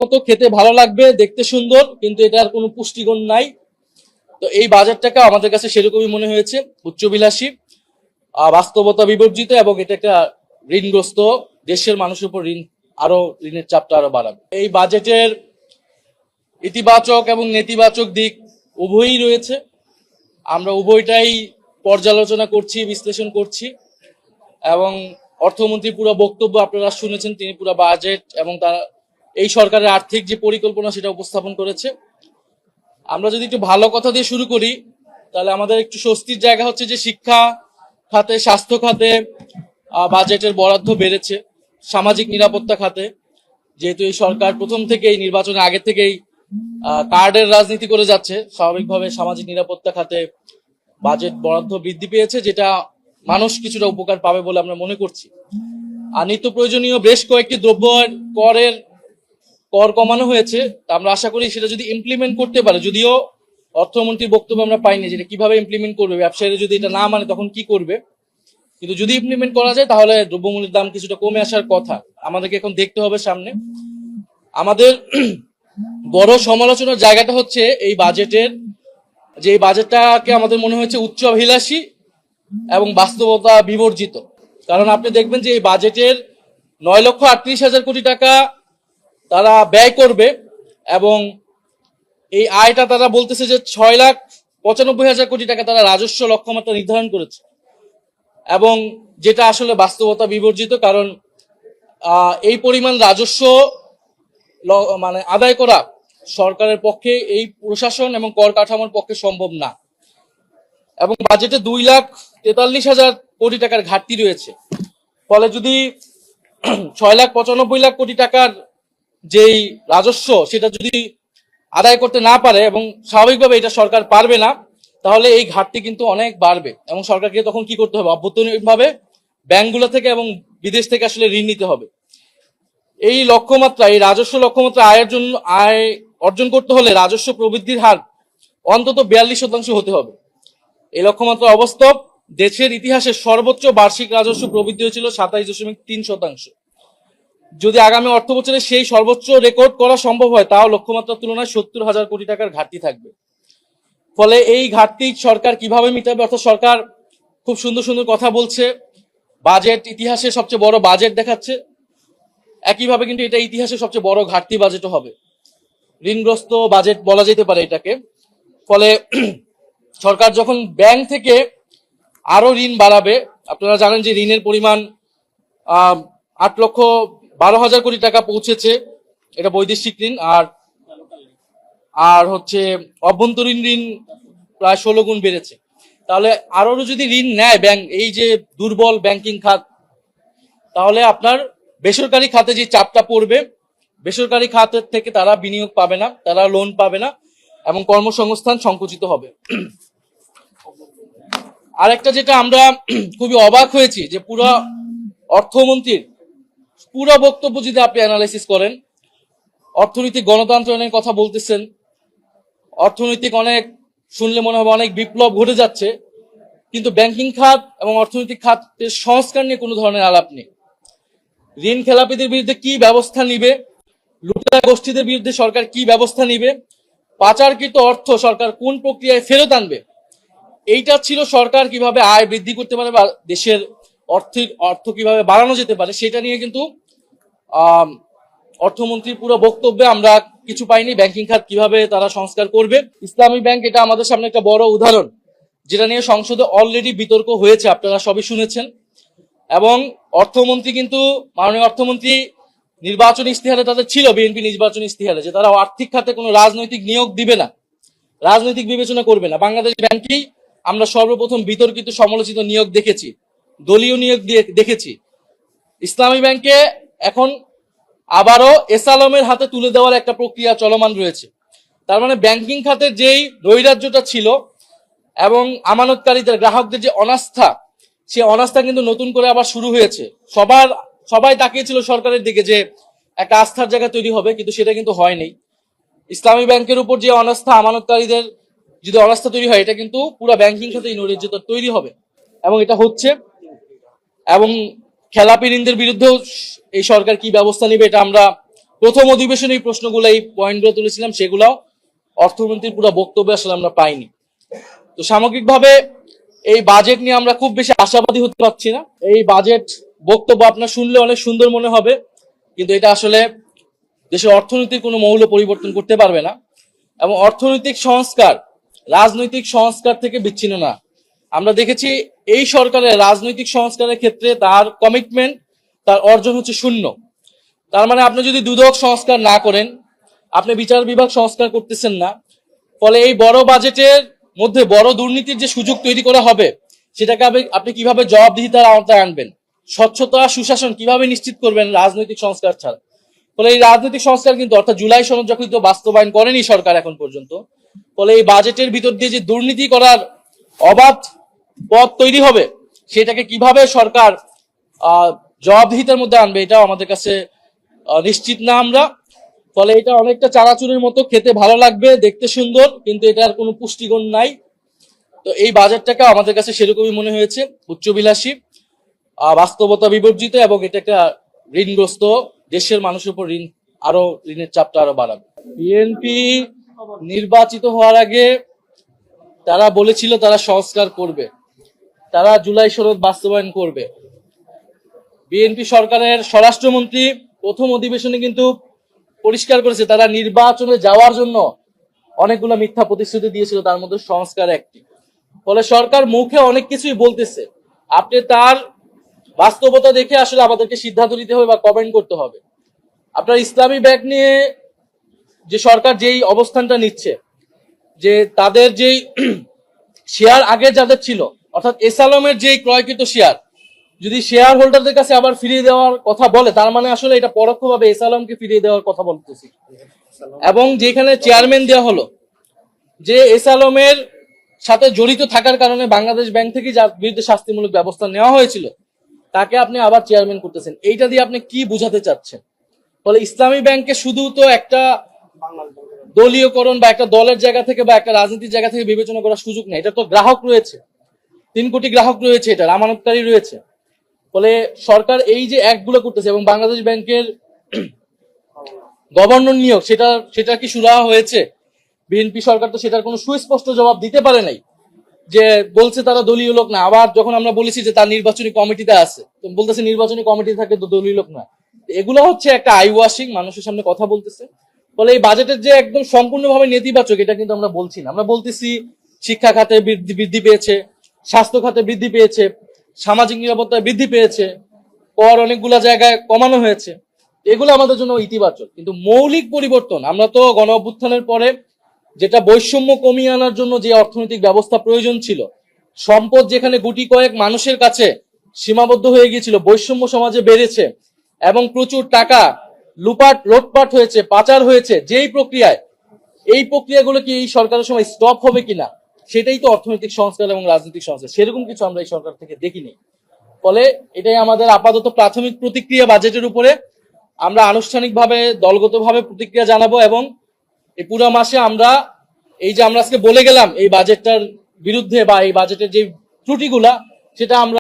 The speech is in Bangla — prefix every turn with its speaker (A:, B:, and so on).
A: মতো খেতে ভালো লাগবে, দেখতে সুন্দর, কিন্তু এটার কোনো পুষ্টিগুণ নাই। তো এই বাজেটটাকে আমাদের কাছে সেরকমই মনে হয়েছে, উচ্চবিলাসী, বাস্তবতা বিবর্জিত, এবং এটা একটা ঋণগ্রস্ত দেশের মানুষের উপর ঋণের চাপটা আরো বাড়াবে। এই বাজেটের ইতিবাচক এবং নেতিবাচক দিক উভয়ই রয়েছে। আমরা উভয়টাই পর্যালোচনা করছি, বিশ্লেষণ করছি, এবং অর্থমন্ত্রী পুরো বক্তব্য আপনারা শুনেছেন। তিনি পুরো বাজেট এবং তার এই সরকারের আর্থিক যে পরিকল্পনা সেটা উপস্থাপন করেছে। আমরা যদি একটু ভালো কথা দিয়ে শুরু করি, তাহলে আমাদের একটু স্বস্তির জায়গা হচ্ছে যে শিক্ষা খাতে, স্বাস্থ্য খাতে বাজেটের বরাদ্দ বেড়েছে। সামাজিক নিরাপত্তা খাতে, যেহেতু এই সরকার প্রথম থেকেই নির্বাচনের আগে থেকেই কার্ডের রাজনীতি করে যাচ্ছে, স্বাভাবিকভাবে সামাজিক নিরাপত্তা খাতে বাজেট বরাদ্দ বৃদ্ধি পেয়েছে, যেটা মানুষ কিছুটা উপকার পাবে বলে আমরা মনে করছি। আর নিত্য প্রয়োজনীয় বেশ কয়েকটি দ্রব্য কর কমানো হয়েছে। আমরা আশা করি সেটা যদি ইমপ্লিমেন্ট করতে পারে, যদিও অর্থমন্ত্রীর বক্তব্য আমরা পাইনি যেটা কিভাবে ইমপ্লিমেন্ট করবে, ব্যবসায়ীরা যদি এটা না মানে তখন কি করবে, কিন্তু যদি ইমপ্লিমেন্ট করা যায় তাহলে দ্রব্যমূল্যের দাম কিছুটা কমে আসার কথা। আমাদেরকে এখন দেখতে হবে সামনে। আমাদের বড় সমালোচনার জায়গাটা হচ্ছে এই বাজেটের, যে এই বাজেটটাকে আমাদের মনে হয়েছে উচ্চাভিলাষী এবং বাস্তবতা বিবর্জিত। কারণ আপনি দেখবেন যে এই বাজেটের 9,38,000 কোটি টাকা তারা ব্যয় করবে, এবং এই আয়টা তারা বলতেছে যে 6,95,000 কোটি টাকা তারা রাজস্ব লক্ষ্যমাত্রা নির্ধারণ করেছে, এবং যেটা আসলে বাস্তবতা বিবর্জিত। কারণ এই পরিমাণ রাজস্ব মানে আদায় করা সরকারের পক্ষে, এই প্রশাসন এবং কর কাঠামোর পক্ষে সম্ভব না। এবং বাজেটে 2,43,000 কোটি টাকার ঘাটতি রয়েছে। ফলে যদি 6,95,000 কোটি টাকার যেই রাজস্ব সেটা যদি আদায় করতে না পারে, এবং স্বাভাবিকভাবে এটা সরকার পারবে না, তাহলে এই ঘাটতি কিন্তু অনেক বাড়বে, এবং সরকারকে তখন কি করতে হবে, অভ্যন্তরীণভাবে ব্যাংকগুলো থেকে এবং বিদেশ থেকে আসলে ঋণ নিতে হবে। এই লক্ষ্যমাত্রা, এই রাজস্ব লক্ষ্যমাত্রা আয় অর্জন করতে হলে রাজস্ব প্রবৃদ্ধির হার অন্তত 42% হতে হবে। এই লক্ষ্যমাত্রা অবাস্তব। দেশের ইতিহাসে সর্বোচ্চ বার্ষিক রাজস্ব প্রবৃদ্ধি হয়েছিল 27.3%। যদি আগামী অর্থ বছরে সেই সর্বোচ্চ রেকর্ড করা সম্ভব হয়, তাও লক্ষ্যমাত্রার তুলনায় 70,000 কোটি টাকার ঘাটতি থাকবে। ফলে এই ঘাটতি সরকার কিভাবে মিটাবে? অর্থাৎ সরকার খুব সুন্দর সুন্দর কথা বলছে, বাজেট ইতিহাসে সবচেয়ে বড় বাজেট দেখাচ্ছে, একইভাবে কিন্তু এটা ইতিহাসে সবচেয়ে বড় ঘাটতি বাজেটও হবে, ঋণগ্রস্ত বাজেট বলা যেতে পারে এটাকে। ফলে সরকার যখন ব্যাংক থেকে আরো ঋণ বাড়াবে, আপনারা জানেন যে ঋণের পরিমাণ 8,12,000 কোটি টাকা পৌঁছেছে, এটা বৈদেশিক ঋণ। আর হচ্ছে অভ্যন্তরীণ ঋণ প্রায় 16 গুণ বেড়েছে। তাহলে আরো যদি ঋণ নেয় ব্যাংক, এই যে দুর্বল ব্যাংকিং খাত, তাহলে আপনার বেসরকারি খাতে যে চাপটা পড়বে, বেসরকারি খাতের থেকে তারা বিনিয়োগ পাবে না, তারা লোন পাবে না, এবং কর্মসংস্থান সংকুচিত হবে। আরেকটা যেটা আমরা খুবই অবাক হয়েছি, যে পুরো অর্থমন্ত্রীর পুরো বক্তব্য যদি আপনি অ্যানালাইসিস করেন, অর্থনৈতিক গণতন্ত্রের কথা বলতেছেন, অর্থনৈতিক অনেক শুনলে মনে হবে অনেক বিপ্লব ঘটে যাচ্ছে, কিন্তু ব্যাংকিং খাত এবং অর্থনৈতিক খাতের সংস্কার নিয়ে কোনো ধরনের আলাপ নেই। ঋণ খেলাপিদের বিরুদ্ধে কি ব্যবস্থা নিবে, লুটেরা গোষ্ঠীদের বিরুদ্ধে সরকার কি ব্যবস্থা নিবে, পাচারকৃত অর্থ সরকার কোন প্রক্রিয়ায় ফেরত আনবে, এইটা ছিল সরকার কিভাবে আয় বৃদ্ধি করতে পারে বা দেশের অর্থ কিভাবে বাড়ানো যেতে পারে, সেটা নিয়ে কিন্তু অর্থমন্ত্রীর পুরো বক্তব্যে আমরা কিছু পাইনি। ব্যাংকিং খাত কিভাবে তারা সংস্কার করবে, ইসলামী ব্যাংক এটা আমাদের সামনে একটা বড় উদাহরণ, যেটা নিয়ে সংসদে অলরেডি বিতর্ক হয়েছে, আপনারা সবই শুনেছেন। এবং অর্থমন্ত্রী কিন্তু, মাননীয় অর্থমন্ত্রী নির্বাচনী ইস্তেহারে তাদের ছিল, বিএনপি নির্বাচনী ইস্তেহারে, যে তারা আর্থিক খাতে কোনো রাজনৈতিক নিয়োগ দিবে না, রাজনৈতিক বিবেচনা করবে না। বাংলাদেশ ব্যাংকেই আমরা সর্বপ্রথম বিতর্কিত সমালোচিত নিয়োগ দেখেছি, দলীয় নিয়োগ দেখেছি। ইসলামী ব্যাংকে এখন আবারও এস আলমের হাতে তুলে দেওয়ার একটা প্রক্রিয়া চলমান রয়েছে। তার মানে ব্যাংকিং খাতের যেই নৈরাজ্যটা ছিল এবং আমানতকারীদের, গ্রাহকদের যে অনাস্থা, সে অনাস্থা কিন্তু নতুন করে আবার শুরু হয়েছে। সবাই তাকিয়েছিল সরকারের দিকে যে একটা আস্থার জায়গা তৈরি হবে, কিন্তু সেটা কিন্তু হয়নি। ইসলামী ব্যাংকের উপর যে অনাস্থা, আমানতকারীদের যদি অনাস্থা তৈরি হয়, এটা কিন্তু পুরো ব্যাংকিং খাতে নৈরাজ্যতা তৈরি হবে, এবং এটা হচ্ছে। এবং খেলাপি ঋণদের বিরুদ্ধেও এই সরকার কি ব্যবস্থা নেবে, এটা আমরা প্রথম অধিবেশনে এই প্রশ্নগুলো, এই পয়েন্টগুলো তুলেছিলাম, সেগুলাও অর্থমন্ত্রীর পুরো বক্তব্য আসলে আমরা পাইনি। তো সামগ্রিকভাবে এই বাজেট নিয়ে আমরা খুব বেশি আশাবাদী হতে পারছি না। এই বাজেট বক্তব্য আপনার শুনলে অনেক সুন্দর মনে হবে, কিন্তু এটা আসলে দেশের অর্থনীতির কোনো মৌল পরিবর্তন করতে পারবে না। এবং অর্থনৈতিক সংস্কার রাজনৈতিক সংস্কার থেকে বিচ্ছিন্ন না। আমরা দেখেছি এই সরকারের রাজনৈতিক সংস্কারের ক্ষেত্রে তার কমিটমেন্ট, তার অর্জন হচ্ছে শূন্য। তার মানে আপনি যদি দুদক সংস্কার না করেন, আপনি বিচার বিভাগ সংস্কার করতেছেন না, ফলে এই বড় বাজেটের মধ্যে বড় দুর্নীতির যে সুযোগ তৈরি করা হবে, সেটাকে আপনি কিভাবে জবাবদিহিতার আওতায় আনবেন, স্বচ্ছতা সুশাসন কিভাবে নিশ্চিত করবেন রাজনৈতিক সংস্কার ছাড়া। ফলে এই রাজনৈতিক সংস্কার কিন্তু, অর্থাৎ জুলাই সনদ যখন বাস্তবায়ন করেনি সরকার এখন পর্যন্ত, ফলে এই বাজেটের ভিতর দিয়ে যে দুর্নীতি করার অবাধ পথ তৈরি হবে, সেটাকে কিভাবে সরকার জবাবদিহিতার মধ্যে আনবে, এটাও আমাদের কাছে নিশ্চিত না আমরা। ফলে এটা অনেকটা চানাচুরের মতো, খেতে ভালো লাগবে, দেখতে সুন্দর, কিন্তু এটার কোনো পুষ্টিগুণ নাই। তো এই বাজেটটাকে আমাদের কাছে সেরকমই মনে হয়েছে, উচ্চবিলাসী, বাস্তবতা বিবর্জিত, এবং এটা একটা ঋণগ্রস্ত দেশের মানুষের উপর ঋণের চাপটা আরো বাড়াবে। বিএনপি নির্বাচিত হওয়ার আগে তারা বলেছিল তারা সংস্কার করবে, তারা জুলাই সনদ বাস্তবায়ন করবে। বিএনপি সরকারের স্বরাষ্ট্রমন্ত্রী প্রথম অধিবেশনে কিন্তু পরিষ্কার করেছে তারা নির্বাচনে যাওয়ার জন্য অনেকগুলো মিথ্যা প্রতিশ্রুতি দিয়েছিল, তার মধ্যে সংস্কার একটি। ফলে সরকার মুখে অনেক কিছুই বলতেছে, আপনি তার বাস্তবতা দেখে আসলে আমাদেরকে সিদ্ধান্ত নিতে হবে বা কমেন্ট করতে হবে। আপনার ইসলামী ব্যাংক নিয়ে যে সরকার যেই অবস্থানটা নিচ্ছে, যে তাদের যেই শেয়ার আগে যাদের ছিল, অর্থাৎ এসালমের যেই ক্রয়কৃত শেয়ার যদি শেয়ার হোল্ডারদের কাছে আবার ফিরিয়ে দেওয়ার কথা বলে, তার মানে আসলে এটা পরোক্ষভাবে এসালমকে ফিরিয়ে দেওয়ার কথা বলতেছি। এবং যেখানে চেয়ারম্যান দেওয়া হলো, যে এসালমের সাথে জড়িত থাকার কারণে বাংলাদেশ ব্যাংক থেকে যার বিরুদ্ধে শাস্তিমূলক ব্যবস্থা নেওয়া হয়েছিল, তাকে আপনি আবার চেয়ারম্যান করতেছেন। এইটা দিয়ে আপনি কি বুঝাতে চাচ্ছেন? ফলে ইসলামী ব্যাংকে শুধু তো একটা দলীয়করণ বা একটা দলের জায়গা থেকে বা একটা রাজনীতির জায়গা থেকে বিবেচনা করার সুযোগ নেই। এটা তো গ্রাহক রয়েছে, 3 কোটি গ্রাহক রয়েছে, এটা আমানতকারী রয়েছে। ফলে সরকার এই যে অ্যাক্টগুলো করতেছে, এবং বাংলাদেশ ব্যাংকের গভর্নর নিয়োগ, সেটা কি সুরাহা হয়েছে? বিএনপি সরকার তো সেটার কোনো সুস্পষ্ট জবাব দিতে পারে নাই, যে বলছে তারা দলীয় লোক না। আবার যখন আমরা বলেছি যে তার নির্বাচনী কমিটিতে আছে, তো বলতেছে নির্বাচনী কমিটি থাকে তো দলীয় লোক না। এগুলো হচ্ছে একটা আই ওয়াশিং, মানুষের সামনে কথা বলতেছে। ফলে এই বাজেটের যে একদম সম্পূর্ণভাবে নেতিবাচক, এটা কিন্তু আমরা বলছি না। আমরা বলতেছি শিক্ষা খাতে বৃদ্ধি পেয়েছে, স্বাস্থ্য খাতে বৃদ্ধি পেয়েছে, সামাজিক নিরাপত্তা বৃদ্ধি পেয়েছে, কর অনেকগুলা জায়গায় কমানো হয়েছে, এগুলো আমাদের জন্য ইতিবাচক। কিন্তু মৌলিক পরিবর্তন, আমরা তো গণ অভ্যুত্থানের পরে যেটা বৈষম্য কমিয়ে আনার জন্য যে অর্থনৈতিক ব্যবস্থা প্রয়োজন ছিল, সম্পদ যেখানে গুটি কয়েক মানুষের কাছে সীমাবদ্ধ হয়ে গিয়েছিল, বৈষম্য সমাজে বেড়েছে এবং প্রচুর টাকা লোটপাট হয়েছে, পাচার হয়েছে, যেই প্রক্রিয়ায়, এই প্রক্রিয়াগুলো কি এই সরকারের সময় স্টপ হবে কিনা, সেটাই তো অর্থনৈতিক সংস্কার এবং রাজনৈতিক সংস্কার। সেরকম কিছু আমরা এই সরকার থেকে দেখিনি। ফলে এটাই আমাদের আপাতত প্রাথমিক প্রতিক্রিয়া বাজেটের উপরে। আমরা আনুষ্ঠানিকভাবে দলগতভাবে প্রতিক্রিয়া জানাবো, এবং এই পুরো মাসে আমরা এই যে আমরা আজকে বলে গেলাম এই বাজেটটার বিরুদ্ধে বা এই বাজেটের যে ত্রুটিগুলা, সেটা আমরা